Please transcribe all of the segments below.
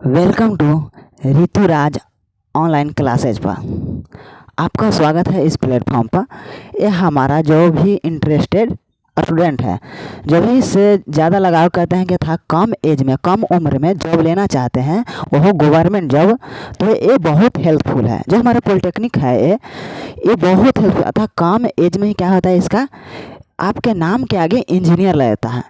Welcome to Rituraj online classes पर आपका स्वागत है। इस प्लेटफॉर्म पर ये हमारा जो भी इंटरेस्टेड स्टूडेंट है, जो भी इससे ज़्यादा लगाव करते हैं कि था कम एज में कम उम्र में जॉब लेना चाहते हैं, वो गवर्नमेंट जॉब, तो ये बहुत हेल्पफुल है। जो हमारा पॉलिटेक्निक है ये बहुत हेल्पफुल, अतः कम एज में ही क्या होता है, इसका आपके नाम के आगे इंजीनियर लगता है।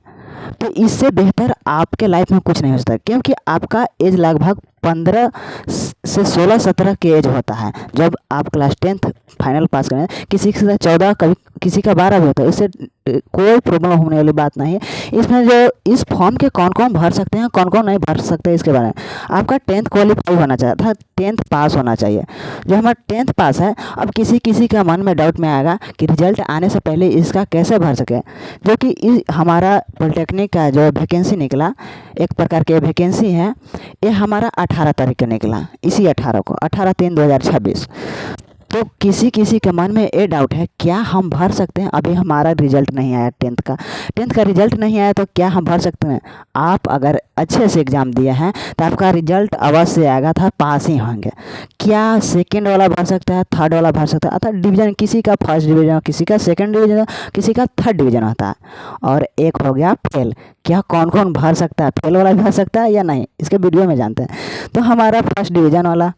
तो इससे बेहतर आपके लाइफ में कुछ नहीं हो सकता, क्योंकि आपका एज लगभग 15 से 16-17 के एज होता है जब आप क्लास 10th फाइनल पास करें। किसी का 14, कभी किसी का 12 भी होता है। इससे कोई प्रॉब्लम होने वाली बात नहीं है। इसमें जो इस फॉर्म के कौन कौन भर सकते हैं, कौन कौन नहीं भर सकते, इसके बारे में आपका 10th क्वालिफाई होना चाहिए था, 10th पास होना चाहिए। जो हमारा 10th पास है, अब किसी किसी का मन में डाउट में आएगा कि रिजल्ट आने से पहले इसका कैसे भर सके। जो कि हमारा पॉलिटेक्निक का जो वैकेंसी निकला, एक प्रकार के वैकेंसी है, ये हमारा 18 तारीख को निकला, इसी 18 को, 18/3/2026। तो किसी किसी के मन में ये डाउट है, क्या हम भर सकते हैं? अभी हमारा रिजल्ट नहीं आया, 10th का रिजल्ट नहीं आया, तो क्या हम भर सकते हैं? आप अगर अच्छे से एग्ज़ाम दिए हैं तो आपका रिजल्ट अवश्य आएगा था, पास ही होंगे। क्या सेकंड वाला भर सकता है, थर्ड वाला भर सकता है, अर्थात डिवीज़न, किसी का फर्स्ट डिवीज़न, किसी का सेकंड डिवीज़न, किसी का थर्ड डिवीज़न होता है। और एक हो गया फेल। क्या कौन कौन भर सकता है? फेल वाला भर सकता है या नहीं, इसके वीडियो में जानते हैं। तो हमारा फर्स्ट डिवीज़न वाला,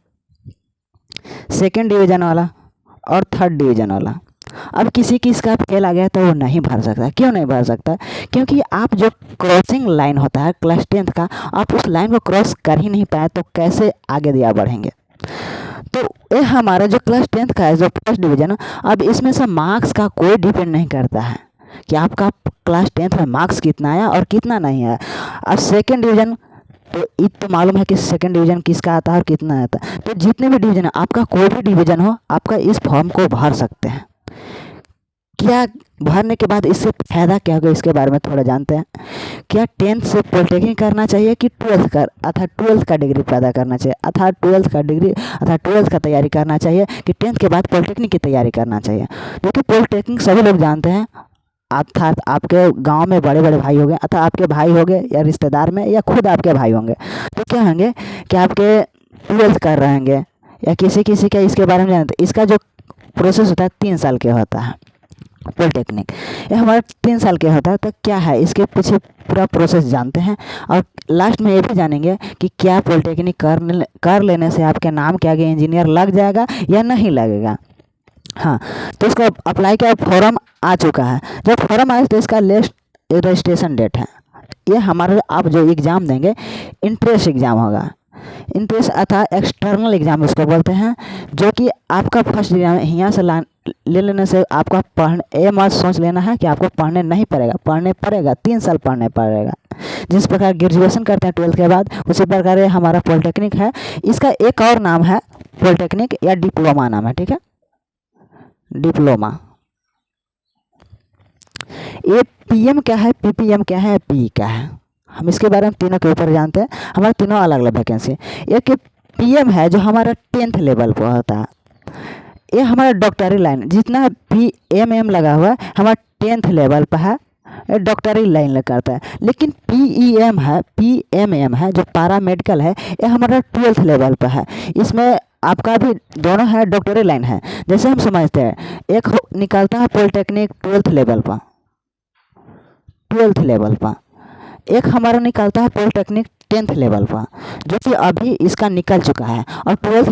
सेकेंड डिवीज़न वाला और थर्ड डिवीज़न वाला, अब किसी का फेल आ गया तो वो नहीं भर सकता। क्यों नहीं भर सकता? क्योंकि आप जो क्रॉसिंग लाइन होता है क्लास 10th का, आप उस लाइन को क्रॉस कर ही नहीं पाए तो कैसे आगे दिया बढ़ेंगे। तो ये हमारा जो क्लास 10th का है, जो फर्स्ट डिवीज़न, अब इसमें से मार्क्स का कोई डिपेंड नहीं करता है कि आपका क्लास 10th में मार्क्स कितना आया और कितना नहीं आया। और सेकेंड डिवीज़न, तो तो मालूम है कि सेकंड डिवीज़न किसका आता है और कितना आता है। तो जितने भी डिवीज़न है, आपका कोई भी डिवीज़न हो, आपका इस फॉर्म को भर सकते हैं। क्या भरने के बाद इससे फ़ायदा क्या होगा, इसके बारे में थोड़ा जानते हैं। क्या 10th से पॉलिटेक्निक करना चाहिए कि 12th का, अर्थात 12th का डिग्री पैदा करना चाहिए, अर्थात 12th का डिग्री, अर्थात 12th का तैयारी करना चाहिए कि 10th के बाद पॉलिटेक्निक की तैयारी करना चाहिए। क्योंकि पॉलिटेक्निक सभी लोग जानते हैं, अर्थात आपके गांव में बड़े बड़े भाई हो गए, अर्थात आपके भाई हो गए या रिश्तेदार में, या खुद आपके भाई होंगे, तो क्या होंगे कि आपके 12th कर रहे होंगे, या किसी किसी का इसके बारे में जानते। इसका जो प्रोसेस होता है 3 साल के होता है पॉलिटेक्निक, ये हमारा 3 साल के होता है। तो क्या है, इसके पीछे पूरा प्रोसेस जानते हैं। और लास्ट में ये भी जानेंगे कि क्या पॉलिटेक्निक कर लेने से आपके नाम के आगे इंजीनियर लग जाएगा या नहीं लगेगा। हाँ, तो इसको अप्लाई किया, फॉर्म आ चुका है। जब फॉर्म आए तो इसका लेस्ट रजिस्ट्रेशन डेट है। ये हमारा आप जो एग्ज़ाम देंगे, इंट्रेंस एग्ज़ाम होगा। इंट्रेंस अर्थात एक्सटर्नल एग्ज़ाम इसको बोलते हैं, जो कि आपका फर्स्ट एग्जाम यहाँ से ले लेने से आपका पढ़ने, ये मत सोच लेना है कि आपको पढ़ने नहीं पड़ेगा, पढ़ने पड़ेगा, 3 साल पढ़ने पड़ेगा। जिस प्रकार ग्रेजुएशन करते हैं 12th के बाद, उसी प्रकार ये हमारा पॉलिटेक्निक है। इसका एक और नाम है पॉलिटेक्निक, या डिप्लोमा नाम है, ठीक है, डिप्लोमा। ये पीएम क्या है, पीपीएम क्या है, पी क्या है, हम इसके बारे में तीनों के ऊपर जानते हैं। हमारे तीनों अलग अलग वैकेंसी। एक पीएम है जो हमारा 10th लेवल पर होता है, ये हमारा डॉक्टरी लाइन, जितना पीएमएम लगा हुआ है हमारा 10th लेवल पर है, डॉक्टरी लाइन करता है। लेकिन पीईएम है, पीएमएम है जो पैरामेडिकल है, ये हमारा 12th लेवल पर है। इसमें आपका भी दोनों है, डॉक्टरी लाइन है। जैसे हम समझते हैं, एक निकलता है पॉलिटेक्निक 12th लेवल पर, 12th लेवल पर, एक हमारा निकलता है पॉलिटेक्निक 10th लेवल पर, जो कि अभी इसका निकल चुका है। और 12th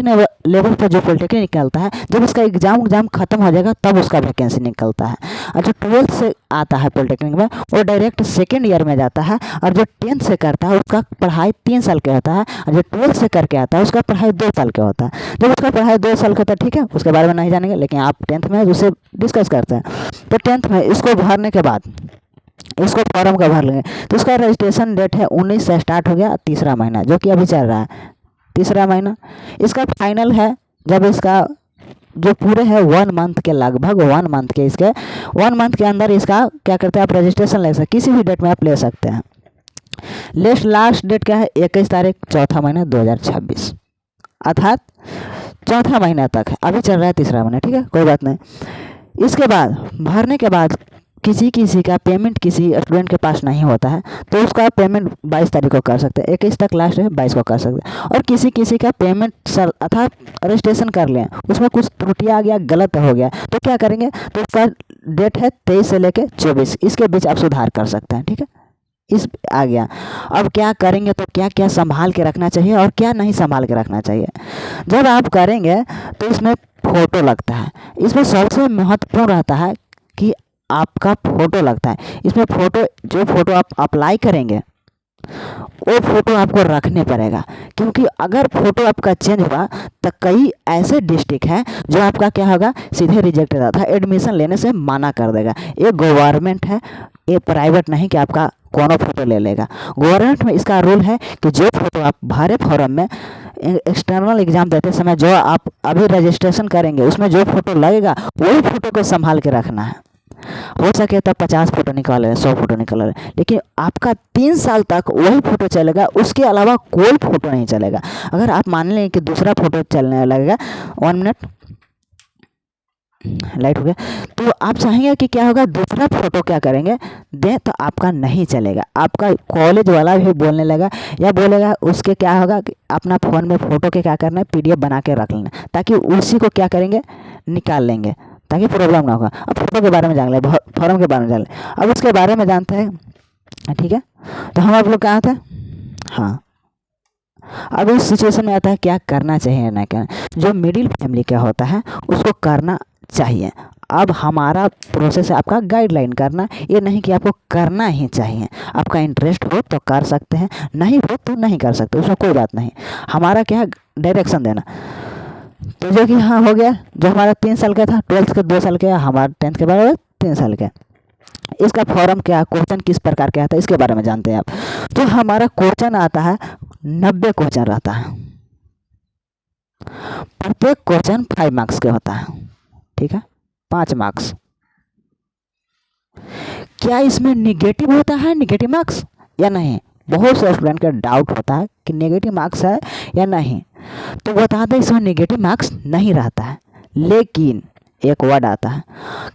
लेवल पर जो पॉलिटेक्निक निकलता है, जब इसका एग्ज़ाम ख़त्म हो जाएगा तब उसका वैकेंसी निकलता है। और जो 12th से आता है पॉलिटेक्निक में, वो डायरेक्ट सेकेंड ईयर में जाता है। और जो 10th से करता है उसका पढ़ाई 3 साल का होता है, और जो 12th से करके आता है उसका पढ़ाई 2 साल का होता है। जब उसका पढ़ाई 2 साल का होता है, ठीक है, उसके बारे में नहीं जानेंगे, लेकिन आप 10th में उसे डिस्कस करते हैं। तो 10th में इसको भरने के बाद इसको फॉर्म का भर लेंगे, तो उसका रजिस्ट्रेशन डेट है 19 से स्टार्ट हो गया, तीसरा महीना जो कि अभी चल रहा है, तीसरा महीना। इसका फाइनल है जब इसका जो पूरे है 1 मंथ के, लगभग 1 मंथ के, इसके 1 मंथ के अंदर इसका क्या करते हैं, आप रजिस्ट्रेशन ले सकते हैं, किसी भी डेट में आप ले सकते हैं। लास्ट डेट क्या है, 21 तारीख, चौथा महीना 2026, अर्थात चौथा महीना तक है, अभी चल रहा है तीसरा महीना, ठीक है, कोई बात नहीं। इसके बाद भरने के बाद किसी किसी का पेमेंट किसी स्टूडेंट के पास नहीं होता है तो उसका पेमेंट 22 तारीख को कर सकते हैं, 21 तक लास्ट है, 22 को कर सकते हैं। और किसी किसी का पेमेंट सर अर्थात रजिस्ट्रेशन कर लें, उसमें कुछ त्रुटियाँ आ गया, गलत हो गया, तो क्या करेंगे, तो उसका डेट है 23 से लेकर 24, इसके बीच आप सुधार कर सकते हैं। ठीक है, इस आ गया। अब क्या करेंगे, तो क्या क्या संभाल के रखना चाहिए और क्या नहीं संभाल के रखना चाहिए। जब आप करेंगे तो इसमें फ़ोटो लगता है, इसमें सबसे महत्वपूर्ण रहता है कि आपका फ़ोटो लगता है। इसमें फ़ोटो, जो फ़ोटो आप अप्लाई करेंगे वो फ़ोटो आपको रखने पड़ेगा, क्योंकि अगर फ़ोटो आपका चेंज हुआ तो कई ऐसे डिस्ट्रिक्ट हैं जो आपका क्या होगा, सीधे रिजेक्ट रहता है, एडमिशन लेने से मना कर देगा। ये गवर्नमेंट है, ये प्राइवेट नहीं कि आपका कौन फ़ोटो ले लेगा। गवर्नमेंट में इसका रूल है कि जो फ़ोटो आप भरे फॉर्म में एक्सटर्नल एग्ज़ाम देते समय जो आप अभी रजिस्ट्रेशन करेंगे उसमें जो फ़ोटो लगेगा वही फ़ोटो को संभाल के रखना है। हो सके तो 50 फ़ोटो निकाले, 100 फ़ोटो निकाले, लेकिन आपका 3 साल तक वही फ़ोटो चलेगा, उसके अलावा कोई फ़ोटो नहीं चलेगा। अगर आप मान लें कि दूसरा फ़ोटो चलने लगेगा, 1 मिनट लाइट हो गया, तो आप चाहेंगे कि क्या होगा, दूसरा फ़ोटो क्या करेंगे दें तो आपका नहीं चलेगा। आपका कॉलेज वाला भी बोलने लगा या बोलेगा, उसके क्या होगा कि अपना फ़ोन में फ़ोटो के क्या करना है, PDF बना के रख लेना, ताकि उसी को क्या करेंगे, निकाल लेंगे, ताकि प्रॉब्लम ना होगा। अब फ़ोटो के बारे में जान लें, फॉर्म के बारे में जान लें, अब उसके बारे में जानते हैं। ठीक है, तो हम आप लोग कहाँ थे, हाँ, अब इस सिचुएशन में आता है क्या करना चाहिए ना करना। जो मिडिल फैमिली का होता है उसको करना चाहिए। अब हमारा प्रोसेस है आपका गाइडलाइन करना, ये नहीं कि आपको करना ही चाहिए। आपका इंटरेस्ट हो तो कर सकते हैं, नहीं हो तो नहीं कर सकते, उसमें कोई बात नहीं। हमारा क्या है, डायरेक्शन देना। तो जो कि हाँ हो गया, जो हमारा 3 साल का था, 12th के 2 साल के, हमारा 10th के बाद 3 साल के। इसका फॉर्म क्या, क्वेश्चन किस प्रकार के आता है, इसके बारे में जानते हैं आप। तो हमारा क्वेश्चन आता है, 90 क्वेश्चन रहता है, प्रत्येक क्वेश्चन 5 मार्क्स के होता है। ठीक है, 5 मार्क्स। क्या इसमें निगेटिव होता है, निगेटिव मार्क्स या नहीं, बहुत से स्टूडेंट का डाउट होता है कि नेगेटिव मार्क्स है या नहीं। तो बता दें इसमें नेगेटिव मार्क्स नहीं रहता है, लेकिन एक वर्ड आता है,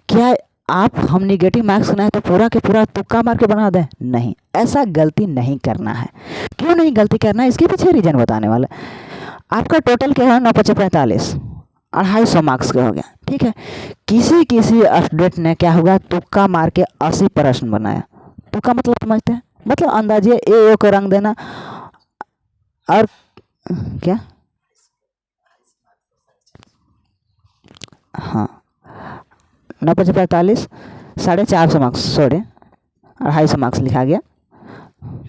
क्या आप हम नेगेटिव मार्क्स ना है तो पूरा के पूरा तुक्का मार के बना दें, नहीं, ऐसा गलती नहीं करना है। क्यों नहीं गलती करना है, इसके पीछे रीजन बताने वाला। आपका टोटल क्या है, 9 × 5 = 45, 250 मार्क्स का हो गया। ठीक है, किसी किसी स्टूडेंट ने क्या होगा, तुक्का मार के 80 प्रश्न बनाया। तुक्का मतलब समझते हैं, मतलब अंदाजे ए को रंग देना, और क्या, हाँ, 9 × 5 = 45, 450 मार्क्स, सॉरी 250 मार्क्स लिखा गया,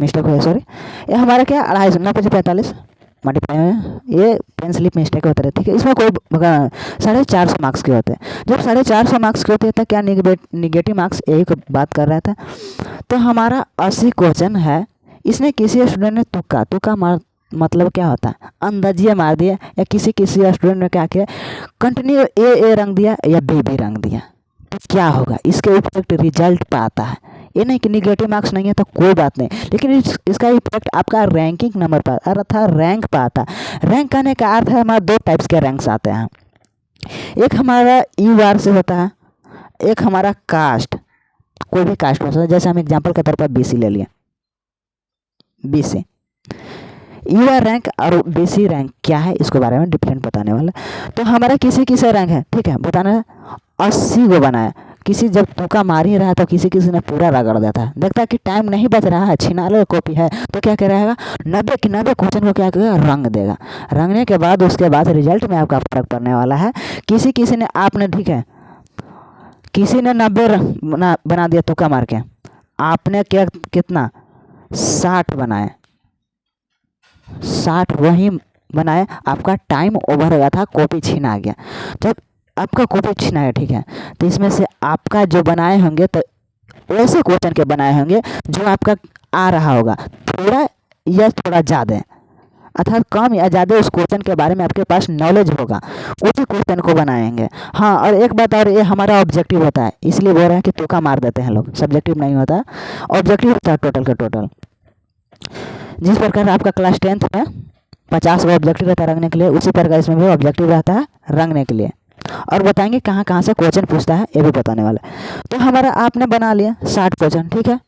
मिस्टेक हो, सॉरी। ये हमारा क्या, 250, 9 × 5 = 45 मल्टीप्लाई में, ये पेन स्लिप मिस्टेक होता है। ठीक है, इसमें कोई 450 मार्क्स के होते हैं। जब 450 मार्क्स के होते हैं तो क्या निगेटिव मार्क्स, यही को बात कर रहा था। तो हमारा 80 क्वेश्चन है, इसने किसी स्टूडेंट ने तुक्का मार, मतलब क्या होता है, अंदाजिया मार दिया, या किसी किसी स्टूडेंट ने क्या किया, कंटिन्यू ए रंग दिया या बी रंग दिया, तो क्या होगा, इसके इफेक्ट रिजल्ट पे आता है। ये नहीं कि निगेटिव मार्क्स नहीं है तो कोई बात नहीं, लेकिन इसका इफेक्ट आपका रैंकिंग नंबर पर अर्थात रैंक पर आता है। रैंक करने का अर्थ है, हमारा 2 टाइप्स के रैंक्स आते हैं, एक हमारा UR से होता है, एक हमारा कास्ट, कोई भी कास्ट हो सकता है। जैसे हम एग्जाम्पल के तौर पर BC ले लिए, BC UR रैंक और BC रैंक क्या है, इसके बारे में डिफरेंट बताने वाला। तो हमारा किसी रैंक है, ठीक है, बताना है, 80 को बनाया। किसी जब तुक्का मार ही रहा है तो किसी ने पूरा रगड़ देता है, देखता है कि टाइम नहीं बच रहा है, छिना लो कॉपी है, तो क्या करेगा, 90 के 90 क्वेश्चन को क्या करेगा, रंग देगा। रंगने के बाद उसके बाद रिजल्ट में आपका फर्क पड़ने वाला है। किसी ने आपने, ठीक है, किसी ने 90 बना दिया तुक्का मार के, आपने क्या कितना 60 बनाए, 60 वही बनाए, आपका टाइम ओवर हो गया था, कॉपी छीना गया। जब आपका कॉपी छीना है, ठीक है, तो इसमें से आपका जो बनाए होंगे तो ऐसे क्वेश्चन के बनाए होंगे जो आपका आ रहा होगा थोड़ा या थोड़ा ज़्यादा, अर्थात कम या ज़्यादा उस क्वेश्चन के बारे में आपके पास नॉलेज होगा, उसी क्वेश्चन को बनाएंगे। हाँ, और एक बात और, ये हमारा ऑब्जेक्टिव होता है, इसलिए बोल रहे हैं कि तुक्का मार देते हैं लोग, सब्जेक्टिव नहीं होता, ऑब्जेक्टिव होता है टोटल का टोटल। जिस प्रकार आपका क्लास 10th में 50 का ऑब्जेक्टिव रहता है रंगने के लिए, उसी प्रकार इसमें भी ऑब्जेक्टिव रहता है रंगने के लिए। और बताएंगे कहाँ कहाँ से क्वेश्चन पूछता है ये भी बताने वाला है। तो हमारा आपने बना लिया 60 क्वेश्चन, ठीक है।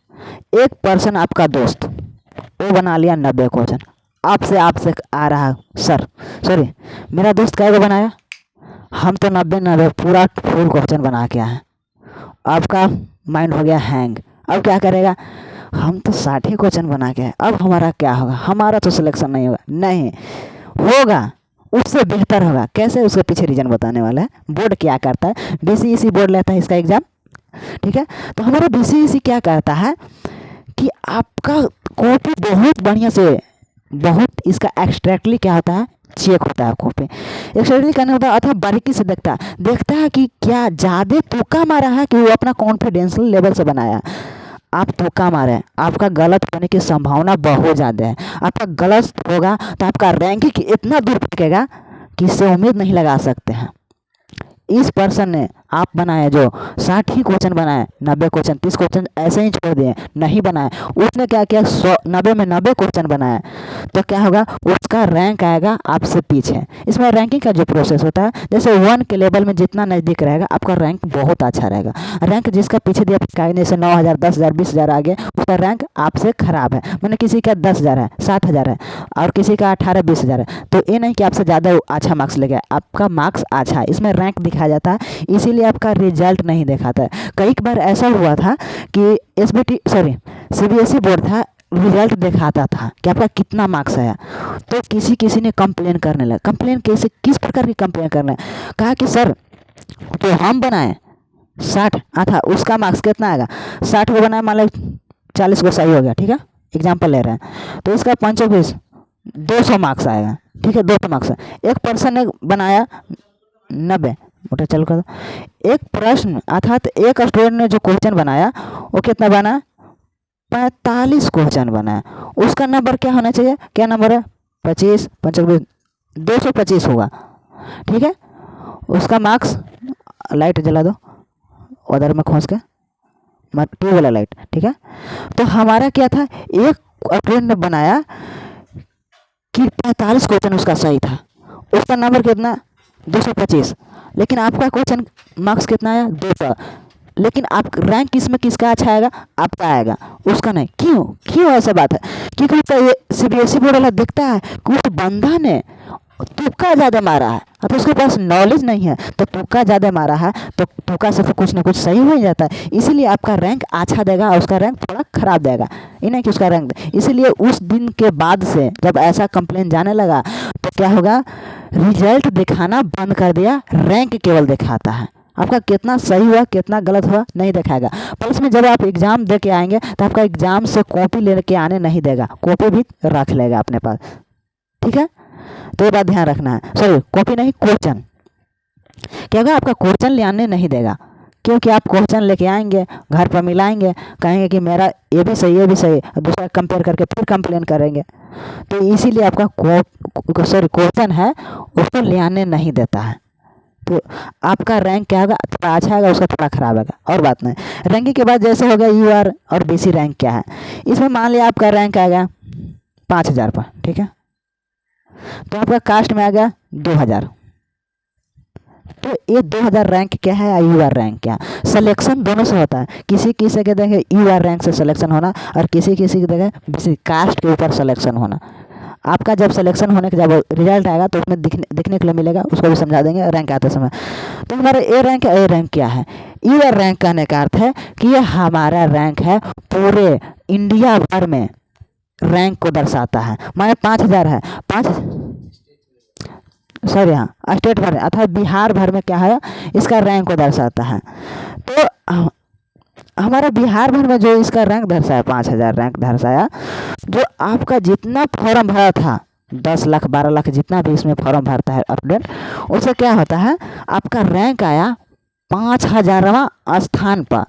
एक पर्सन आपका दोस्त वो बना लिया 90 क्वेश्चन। आपसे आपसे आ रहा सर सॉरी मेरा दोस्त कैसे बनाया, हम तो 90 पूरा फुल क्वेश्चन बना के आए हैं। आपका माइंड हो गया हैंग। अब क्या करेगा, हम तो 60 ही क्वेश्चन बना के आए, अब हमारा क्या होगा, हमारा तो सिलेक्शन नहीं होगा। नहीं होगा, उससे बेहतर होगा। कैसे, उसके पीछे रीजन बताने वाला है। बोर्ड क्या करता है, बीसीईसी बोर्ड लेता है इसका एग्ज़ाम, ठीक है। तो हमारा बीसीईसी क्या करता है कि आपका कॉपी बहुत बढ़िया से, बहुत इसका एक्स्ट्रैक्टली क्या होता है, चेक होता है कॉपी। एक्स्ट्रैक्टली करने होता है अथवा बारीकी से देखता है कि क्या ज़्यादा तुक्का मारा है कि वो अपना कॉन्फिडेंशियल लेवल से बनाया। आप तुक्का मारे, आपका गलत होने की संभावना बहुत ज़्यादा है। आपका गलत होगा तो आपका रैंकिंग इतना दूर फेंकेगा कि इससे उम्मीद नहीं लगा सकते हैं। इस पर्सन ने आप बनाए जो 60 ही क्वेश्चन बनाए, 90 क्वेश्चन 30 क्वेश्चन ऐसे ही छोड़ दिए, नहीं बनाए। उसने क्या किया, 90 में 90 क्वेश्चन बनाए। तो क्या होगा, उसका रैंक आएगा आपसे पीछे। इसमें रैंकिंग का जो प्रोसेस होता है, जैसे 1 के लेवल में जितना नज़दीक रहेगा आपका रैंक बहुत अच्छा रहेगा। रैंक जिसका पीछे दिया जैसे 9000 10,000 20,000 आगे, उसका रैंक आपसे ख़राब है। मैंने किसी का 10,000 है, 60,000 है और किसी का 18-20,000 है, तो ये नहीं कि आपसे ज़्यादा अच्छा मार्क्स ले गया, आपका मार्क्स अच्छा है। इसमें रैंक दिखाया जाता है, इसीलिए आपका रिजल्ट नहीं दिखाता है। कई बार ऐसा हुआ था कि सीबीएसई बोर्ड था, रिजल्ट दिखाता था कि आपका कितना मार्क्स आया। तो किसी ने कंप्लेन करने लगा। कंप्लेन कैसे, किस प्रकार की कंप्लेन करना है, कहा कि सर तो हम बनाए 60 था, उसका मार्क्स कितना आएगा, 60 को बनाए मान लो 40 को सही हो गया, ठीक है, एग्जाम्पल ले रहे हैं, तो इसका 5 200 मार्क्स आएगा, ठीक है, 200 मार्क्स। एक पर्सन ने बनाया 90, मोटर चालू कर दो। एक प्रश्न अर्थात एक स्टूडेंट ने जो क्वेश्चन बनाया वो कितना बना, 45 क्वेश्चन बनाया। उसका नंबर क्या होना चाहिए, क्या नंबर है, 25 25 225 होगा, ठीक है। उसका मार्क्स, लाइट जला दो उधर में खोस के, ट्यूब वाला लाइट, ठीक है। तो हमारा क्या था, एक स्टूडेंट ने बनाया कि 45 क्वेश्चन उसका सही था, उसका नंबर कितना 225, लेकिन आपका क्वेश्चन मार्क्स कितना आया 200, लेकिन आप रैंक इसमें किसका अच्छा आएगा, आपका आएगा, उसका नहीं। क्यों ऐसा बात है, क्योंकि ये सीबीएसई बोर्ड वाला देखता है कि उस बंदा ने तुक्का ज़्यादा मारा है, तो उसके पास नॉलेज नहीं है, तो तुक्का ज़्यादा मारा है तो तुक्का से तो कुछ ना कुछ सही हो ही जाता है। इसीलिए आपका रैंक अच्छा देगा और उसका रैंक थोड़ा ख़राब देगा, ये नहीं कि उसका रैंक। इसीलिए उस दिन के बाद से जब ऐसा कंप्लेन जाने लगा तो क्या होगा, रिजल्ट दिखाना बंद कर दिया, रैंक केवल दिखाता है। आपका कितना सही हुआ कितना गलत हुआ नहीं दिखाएगा। प्लस में जब आप एग्ज़ाम दे के आएंगे तो आपका एग्ज़ाम से कॉपी लेके आने नहीं देगा, कॉपी भी रख लेगा अपने पास, ठीक है। तो ये बात ध्यान रखना है, सॉरी कॉपी नहीं, क्वेश्चन। क्या होगा, आपका क्वेश्चन ले आने नहीं देगा, क्योंकि आप क्वेश्चन लेके आएंगे, घर पर मिलाएंगे, कहेंगे कि मेरा ये भी सही ये भी सही, दूसरा कंपेयर करके फिर कंप्लेन करेंगे। तो इसीलिए आपका क्वेश्चन है उसको ले आने नहीं देता है। तो आपका रैंक क्या होगा, थोड़ा अच्छा आएगा, उसका थोड़ा खराब आएगा, और बात नहीं। रैंकिंग के बाद जैसे हो गया यूआर और बीसी रैंक क्या है, इसमें मान लिया आपका रैंक आएगा 5000 पर, ठीक है, तो आपका कास्ट में आ गया 2000, तो ये 2000 रैंक क्या है या यूआर रैंक क्या है, सिलेक्शन दोनों से होता है। किसी किसी के देखें यूआर रैंक से सिलेक्शन होना और किसी किसी के देखें बीसी कास्ट के ऊपर सिलेक्शन होना। आपका जब सिलेक्शन होने के जब रिजल्ट आएगा तो उसमें दिखने के लिए मिलेगा, उसको भी समझा देंगे रैंक आते समय। तो हमारा ए रैंक क्या है, ये रैंक कहने का अर्थ है कि ये हमारा रैंक है पूरे इंडिया भर में, रैंक को दर्शाता है। माने 5000 है, हाँ स्टेट भर अर्थात बिहार भर में क्या है, इसका रैंक को दर्शाता है। तो हमारा बिहार भर में जो इसका रैंक दर्शाया 5000 रैंक दर्शाया, जो आपका जितना फॉर्म भरा था 10 लाख 12 लाख जितना भी इसमें फॉर्म भरता है स्टूडेंट, उससे क्या होता है, आपका रैंक आया 5000वां स्थान पर,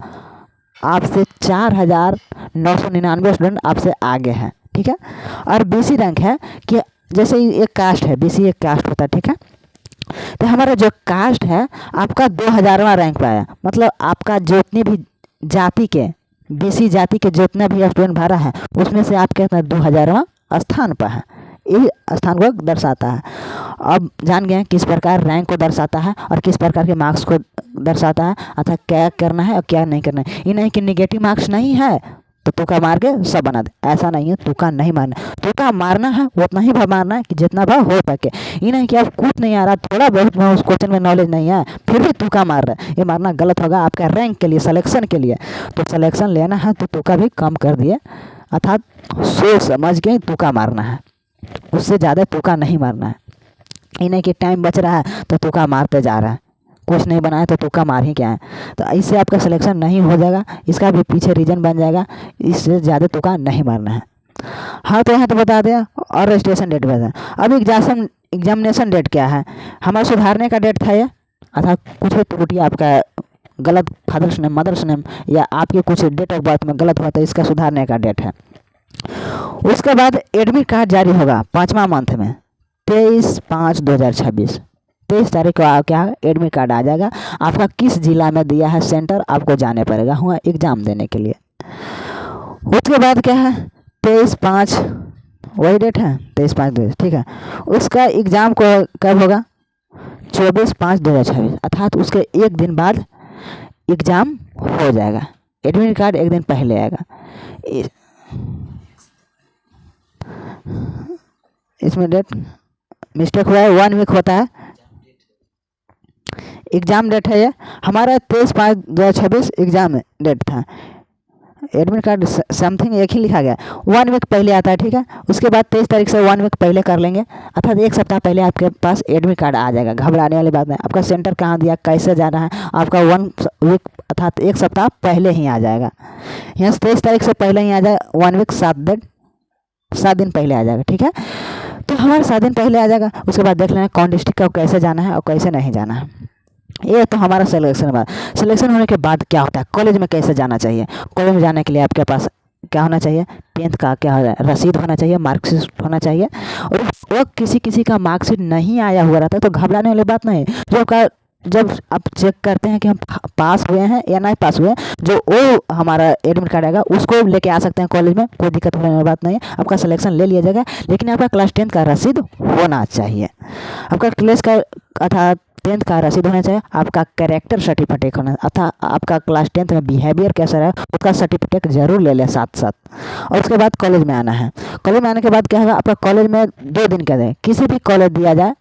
आपसे 4999 स्टूडेंट आपसे आगे हैं, ठीक है। और बीसी रैंक है कि जैसे एक कास्ट है, बीसी एक कास्ट होता है, ठीक है। तो हमारा जो कास्ट है आपका 2000वां रैंक पर आया, मतलब आपका जितनी भी जाति के बीसी जाति के जितना भी स्टूडेंट भरा है उसमें से आप कहते हैं 2000वां स्थान पर है, ये स्थान को दर्शाता है। अब जान गए किस प्रकार रैंक को दर्शाता है और किस प्रकार के मार्क्स को दर्शाता है, अर्थात क्या करना है और क्या नहीं करना है। ये नहीं कि निगेटिव मार्क्स नहीं है तो तुक्का मार के सब बना दे, ऐसा नहीं है। तुक्का नहीं मारना, तुक्का मारना है उतना ही भाव मारना है कि जितना भाव हो सके। ये नहीं कि आप कुछ नहीं आ रहा, थोड़ा बहुत उस क्वेश्चन में नॉलेज नहीं है फिर भी तुक्का मार रहे हैं, ये मारना गलत होगा आपका रैंक के लिए, सिलेक्शन के लिए। तो सिलेक्शन लेना है तो तुक्का भी कम कर दिए, अर्थात सोच समझ के तुक्का मारना है, उससे ज़्यादा तुक्का नहीं मारना है। ये नहीं कि टाइम बच रहा है तो तुक्का मारते जा रहा है, कुछ नहीं बनाया तो तुक्का मार ही क्या है। तो इससे आपका सिलेक्शन नहीं हो जाएगा, इसका भी पीछे रीज़न बन जाएगा, इससे ज़्यादा तुक्का नहीं मारना है। हाँ तो यहाँ तो बता दें और रजिस्ट्रेशन डेट बता। अब एग्जामिनेशन डेट क्या है, हमारा सुधारने का डेट था ये, अर्थात कुछ भी त्रुटि आपका गलत फादर्स नेम मदर्स नेम या आपके कुछ डेट ऑफ बर्थ में गलत हुआ तो इसका सुधारने का डेट है। उसके बाद एडमिट कार्ड जारी होगा 5वां मंथ में 23/5/2026, 23 तारीख को क्या एडमिट कार्ड आ जाएगा। आपका किस जिला में दिया है सेंटर आपको जाने पड़ेगा हुआ एग्ज़ाम देने के लिए। उसके बाद क्या है 23/5 वही डेट है 23/5 ठीक है। उसका एग्ज़ाम को कब होगा 24/5/2026, अर्थात उसके एक दिन बाद एग्ज़ाम हो जाएगा। एडमिट कार्ड एक दिन पहले आएगा। इसमें डेट मिस्टेक हुआ है, 1 वीक होता है। एग्ज़ाम डेट है ये हमारा 23/5/2026 एग्ज़ाम डेट था। एडमिट कार्ड समथिंग एक ही लिखा गया, 1 वीक पहले आता है ठीक है। उसके बाद 23 तारीख से 1 वीक पहले कर लेंगे, अर्थात 1 सप्ताह पहले आपके पास एडमिट कार्ड आ जाएगा। घबराने वाली बात नहीं, आपका सेंटर कहाँ दिया कैसे जाना है आपका 1 वीक अर्थात 1 सप्ताह पहले ही आ जाएगा। यहाँ से 23 तारीख से पहले ही आ जाएगा, 1 वीक 7 दिन पहले आ जाएगा ठीक है। तो हमारे 7 दिन पहले आ जाएगा। उसके बाद देख लेना कौन डिस्ट्रिक्ट का कैसे जाना है और कैसे नहीं जाना है। ये तो हमारा सिलेक्शन होने के बाद क्या होता है कॉलेज में कैसे जाना चाहिए। कॉलेज में जाने के लिए आपके पास क्या होना चाहिए, 10th का क्या हो रसीद होना चाहिए, मार्कशीट होना चाहिए। और वो किसी का मार्कशीट नहीं आया हुआ रहता है तो घबराने वाली बात नहीं। जब आप चेक करते हैं कि हम पास हुए हैं या नहीं पास हुए हैं, जो वो हमारा एडमिट कार्ड आएगा उसको लेके आ सकते हैं कॉलेज में, कोई दिक्कत होने वाली बात नहीं है। आपका सिलेक्शन ले लिया जाएगा, लेकिन आपका क्लास 10th का रसीद होना चाहिए। आपका क्लास का अर्थात 10th का रसीद होना चाहिए। आपका कैरेक्टर सर्टिफिकेट होना, अर्थात आपका क्लास 10th में बिहेवियर कैसा रहा उसका सर्टिफिकेट जरूर ले लें साथ साथ। और उसके बाद कॉलेज में आना है। कॉलेज में आने के बाद क्या होगा, आपका कॉलेज में 2 दिन का दे, किसी भी कॉलेज दिया जाए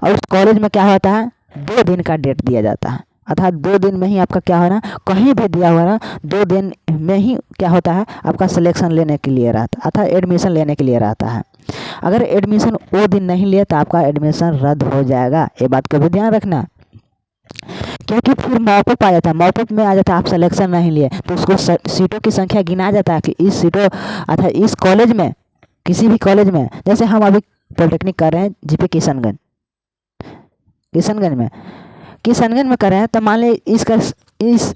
और उस कॉलेज में क्या होता है 2 दिन का डेट दिया जाता है, अर्थात 2 दिन में ही आपका क्या हो रहा है कहीं भी दिया हुआ ना 2 दिन में ही क्या होता है आपका सिलेक्शन लेने के लिए रहता है, अर्थात एडमिशन लेने के लिए रहता है। अगर एडमिशन वो दिन नहीं लिए तो आपका एडमिशन रद्द हो जाएगा, ये बात का भी ध्यान रखना। क्योंकि फिर मॉपअप आ जाता है, मॉपअप में आ जाता है आप सिलेक्शन नहीं लिए तो उसको सीटों की संख्या गिना जाता है कि इस सीटों अर्थात इस कॉलेज में किसी भी कॉलेज में, जैसे हम अभी पॉलिटेक्निक कर रहे हैं जीपी किशनगंज में कर रहे हैं तो मान लीजिए इस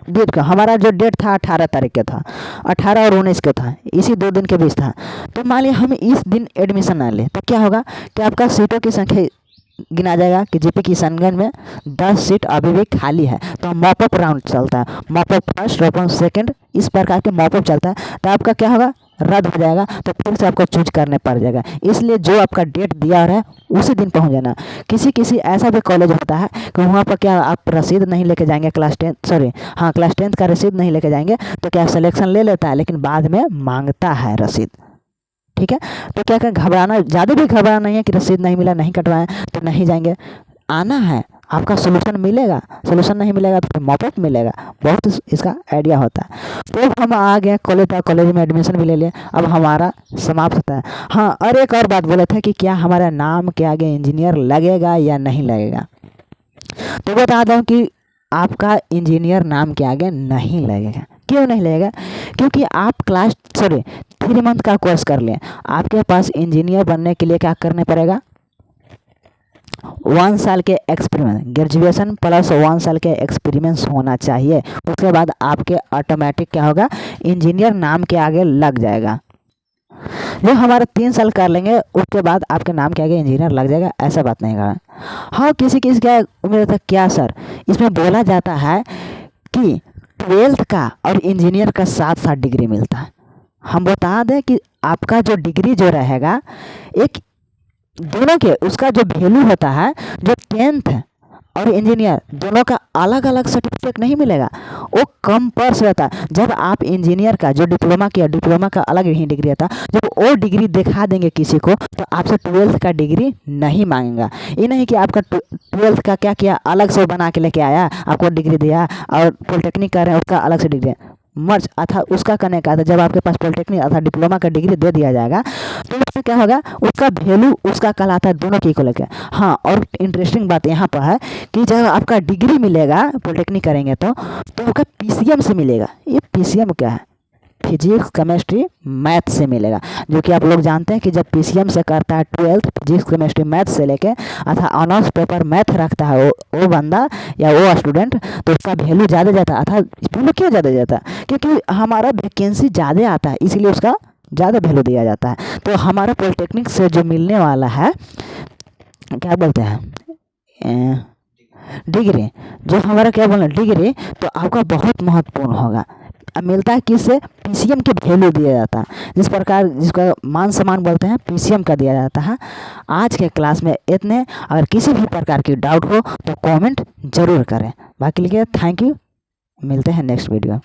डेट का हमारा जो डेट था 18 तारीख का था, 18 और 19 का था, इसी 2 दिन के बीच था। तो मान लीजिए हम इस दिन एडमिशन ना लें तो क्या होगा कि आपका सीटों की संख्या गिना जाएगा कि जीपी किशनगंज में 10 सीट अभी भी खाली है। तो मॉपअप राउंड चलता है, मॉपअप फर्स्ट और सेकंड इस प्रकार के मॉपअप चलता है। तो आपका क्या होगा रद्द हो जाएगा, तो फिर से आपको चूज करने पड़ जाएगा। इसलिए जो आपका डेट दिया रहा है उसी दिन पहुंच जाना। किसी ऐसा भी कॉलेज होता है कि वहाँ पर क्या आप रसीद नहीं लेके जाएंगे क्लास 10th का रसीद नहीं लेके जाएंगे तो क्या सिलेक्शन ले लेता है, लेकिन बाद में मांगता है रसीद ठीक है। तो क्या घबराना, ज़्यादा भी घबराना नहीं है कि रसीद नहीं मिला नहीं कटवाएं तो नहीं जाएंगे, आना है आपका सोल्यूशन मिलेगा, सोल्यूशन नहीं मिलेगा तो फिर मॉपअप मिलेगा, बहुत इसका आइडिया होता है। तो हम आ गए कॉलेज में एडमिशन भी ले लिया, अब हमारा समाप्त होता है। हाँ और एक और बात बोला था कि क्या हमारा नाम के आगे इंजीनियर लगेगा या नहीं लगेगा। तो बता दूँ कि आपका इंजीनियर नाम के आगे नहीं लगेगा। क्यों नहीं लगेगा, क्योंकि आप 3 मंथ का कोर्स कर लें, आपके पास इंजीनियर बनने के लिए क्या करने पड़ेगा 1 साल के एक्सपीरियंस, ग्रेजुएशन प्लस 1 साल के एक्सपीरियंस होना चाहिए। उसके बाद आपके ऑटोमेटिक क्या होगा इंजीनियर नाम के आगे लग जाएगा। जो हमारा 3 साल कर लेंगे उसके बाद आपके नाम के आगे इंजीनियर लग जाएगा, ऐसा बात नहीं कहा। हाँ किसी क्या उम्मीद था क्या सर, इसमें बोला जाता है कि 12th का और इंजीनियर का साथ डिग्री मिलता है। हम बता दें कि आपका जो डिग्री जो रहेगा एक दोनों के उसका जो वैल्यू होता है, जो 10th और इंजीनियर दोनों का अलग अलग सर्टिफिकेट नहीं मिलेगा, वो कंपल्स रहता है। जब आप इंजीनियर का जो डिप्लोमा किया, डिप्लोमा का अलग ही डिग्री रहता, जब वो डिग्री दिखा देंगे किसी को तो आपसे 12th का डिग्री नहीं मांगेगा। ये नहीं कि आपका 12th का क्या किया अलग से बना के लेके आया, आपको डिग्री दिया, और पॉलिटेक्निक कर रहे हैं उसका अलग से डिग्री मर्ज अथा उसका करने का था। जब आपके पास पॉलिटेक्निक अथा डिप्लोमा का डिग्री दे दिया जाएगा तो उसमें क्या होगा, उसका वैल्यू उसका कहलाता है दोनों की को लेकर। हाँ, और इंटरेस्टिंग बात यहाँ पर है कि जब आपका डिग्री मिलेगा पॉलिटेक्निक करेंगे तो आपका पीसीएम से मिलेगा। ये पीसीएम क्या है, फिजिक्स केमिस्ट्री मैथ से मिलेगा, जो कि आप लोग जानते हैं कि जब पीसीएम से करता है 12th फिजिक्स केमिस्ट्री मैथ से लेके अथा ऑनर्स पेपर मैथ रखता है वो बंदा या वो स्टूडेंट, तो उसका वैल्यू ज़्यादा जाता है। अथा वैल्यू क्यों ज़्यादा जाता है, क्योंकि हमारा वैकेंसी ज़्यादा आता है, इसीलिए उसका ज़्यादा वैल्यू दिया जाता है। तो हमारा पॉलिटेक्निक से जो मिलने वाला है क्या बोलते हैं डिग्री, जो हमारा क्या बोलना डिग्री, तो आपका बहुत महत्वपूर्ण होगा। अब मिलता है किससे, पीसीएम के वैल्यू दिया जाता है, जिस प्रकार जिसका मान सम्मान बोलते हैं पीसीएम का दिया जाता है। आज के क्लास में इतने, अगर किसी भी प्रकार की डाउट हो तो कमेंट जरूर करें। बाकी लिखिए थैंक यू, मिलते हैं नेक्स्ट वीडियो।